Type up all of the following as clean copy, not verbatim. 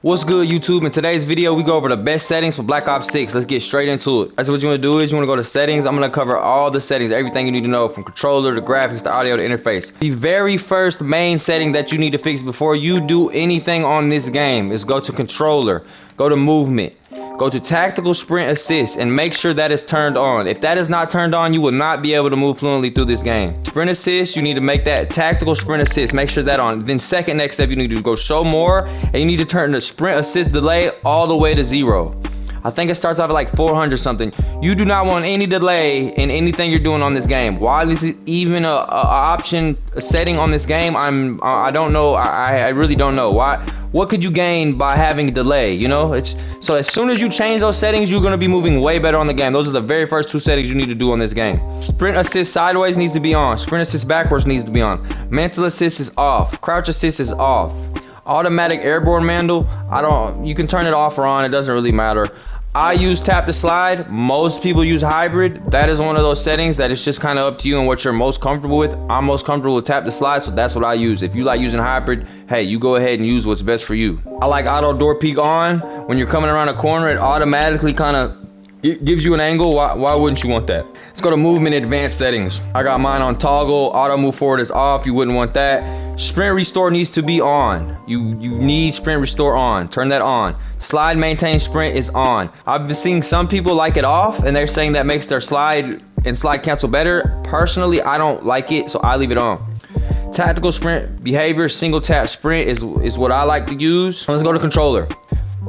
What's good, YouTube? In today's video, we go over the best settings for Black Ops 6. Let's get straight into it. That's what you want to do is you want to go to settings. I'm going to cover all the settings, everything you need to know, from controller to graphics to audio to interface. The very first main setting that you need to fix before you do anything on this game is go to controller, go to movement, go to tactical sprint assist, and make sure that is turned on. If that is not turned on, you will not be able to move fluently through this game. Sprint assist, you need to make that tactical sprint assist. Make sure that on. Then second next step, you need to go show more, and you need to turn the sprint assist delay all the way to 0. I think it starts off at like 400 something. You do not want any delay in anything you're doing on this game. Why this is even a option, a setting on this game, I don't know. I really don't know why. What could you gain by having a delay? You know, so as soon as you change those settings, you're gonna be moving way better on the game. Those are the very first two settings you need to do on this game. Sprint assist sideways needs to be on. Sprint assist backwards needs to be on. Mantle assist is off. Crouch assist is off. Automatic airborne mandel, you can turn it off or on, it doesn't really matter. I use tap to slide. Most people use hybrid. That is one of those settings that is just kind of up to you and what you're most comfortable with. I'm most comfortable with tap to slide, so that's what I use. If you like using hybrid, hey, you go ahead and use what's best for you. I like auto door peek on. When you're coming around a corner, it automatically kind of gives you an angle. Why wouldn't you want that? Let's go to movement advanced settings. I got mine on toggle. Auto move forward is off. You wouldn't want that. Sprint restore needs to be on. You need sprint restore on. Turn that on. Slide maintain sprint is on. I've been seeing some people like it off, and they're saying that makes their slide and slide cancel better. Personally, I don't like it, so I leave it on. Tactical sprint behavior, single tap sprint is what I like to use. Let's go to controller.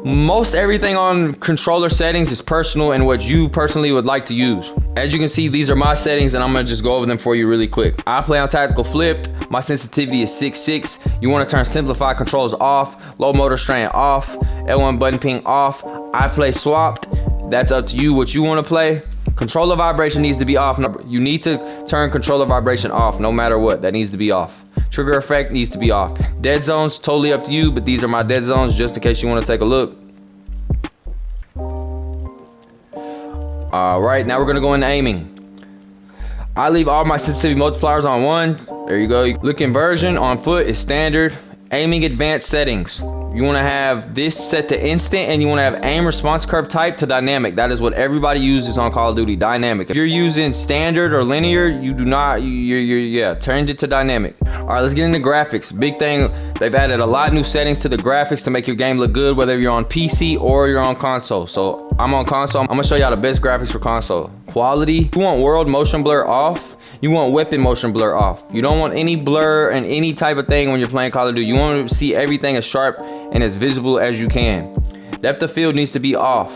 Most everything on controller settings is personal and what you personally would like to use. As you can see, these are my settings, and I'm gonna just go over them for you really quick. I play on tactical flipped. My sensitivity is 6.6. You want to turn simplified controls off, low motor strain off, L1 button ping off. I play swapped. That's up to you what you want to play. Controller vibration needs to be off. You need to turn controller vibration off no matter what. That needs to be off. Trigger effect needs to be off. Dead zones, totally up to you, but these are my dead zones just in case you want to take a look. Alright, now we're going to go into aiming. I leave all my sensitivity multipliers on 1. There you go. Look inversion on foot is standard. Aiming advanced settings. You want to have this set to instant, and you want to have aim response curve type to dynamic. That is what everybody uses on Call of Duty, dynamic. If you're using standard or linear, you do not, turned it to dynamic. All right, let's get into graphics. Big thing, they've added a lot of new settings to the graphics to make your game look good, whether you're on PC or you're on console. So I'm on console. I'm gonna show y'all the best graphics for console. Quality, you want world motion blur off. You want weapon motion blur off. You don't want any blur and any type of thing when you're playing Call of Duty. You want to see everything as sharp and as visible as you can. Depth of field needs to be off.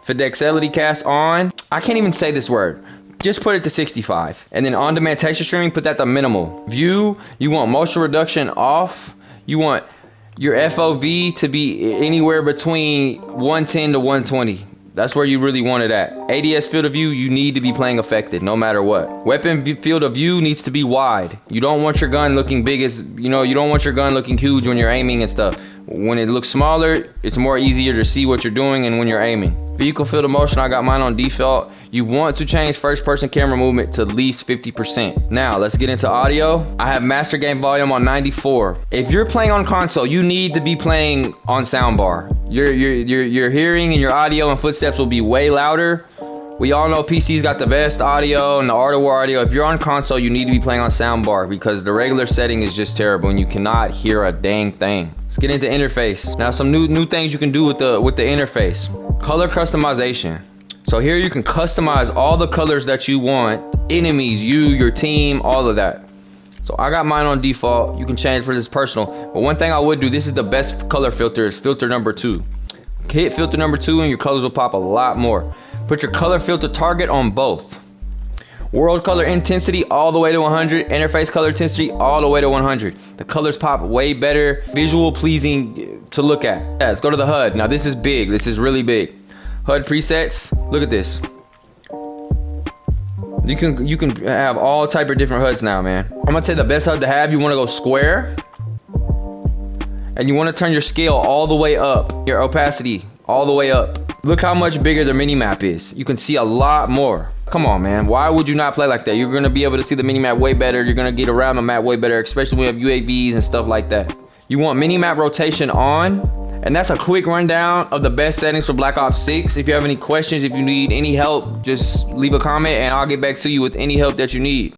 Fidelity cast on. I can't even say this word. Just put it to 65. And then on-demand texture streaming, put that to minimal. View, you want motion reduction off. You want your FOV to be anywhere between 110 to 120. That's where you really want it at. ADS field of view, you need to be playing affected no matter what. Weapon field of view needs to be wide. You don't want your gun looking big as, you don't want your gun looking huge when you're aiming and stuff. When it looks smaller, it's more easier to see what you're doing and when you're aiming. Vehicle field of motion, I got mine on default. You want to change first person camera movement to at least 50%. Now, let's get into audio. I have master gain volume on 94. If you're playing on console, you need to be playing on soundbar. Your hearing and your audio and footsteps will be way louder. We all know PC's got the best audio and the Art of War audio. If you're on console, you need to be playing on soundbar because the regular setting is just terrible and you cannot hear a dang thing. Let's get into interface. Now, some new things you can do with the interface. Color customization. So here you can customize all the colors that you want. Enemies, you, your team, all of that. So I got mine on default. You can change for this personal. But one thing I would do, this is the best color filter, is filter number 2. Hit filter number 2 and your colors will pop a lot more. Put your color filter target on both. World color intensity all the way to 100. Interface color intensity all the way to 100. The colors pop way better. Visual pleasing to look at. Yeah, let's go to the HUD. Now this is big. This is really big. HUD presets. Look at this. You can have all type of different HUDs now, man. I'm gonna tell you the best HUD to have. You want to go square, and you want to turn your scale all the way up. Your opacity all the way up. Look how much bigger the mini-map is. You can see a lot more. Come on, man. Why would you not play like that? You're going to be able to see the mini-map way better. You're going to get around the map way better, especially when you have UAVs and stuff like that. You want mini-map rotation on, And that's a quick rundown of the best settings for Black Ops 6. If you have any questions, if you need any help, just leave a comment and I'll get back to you with any help that you need.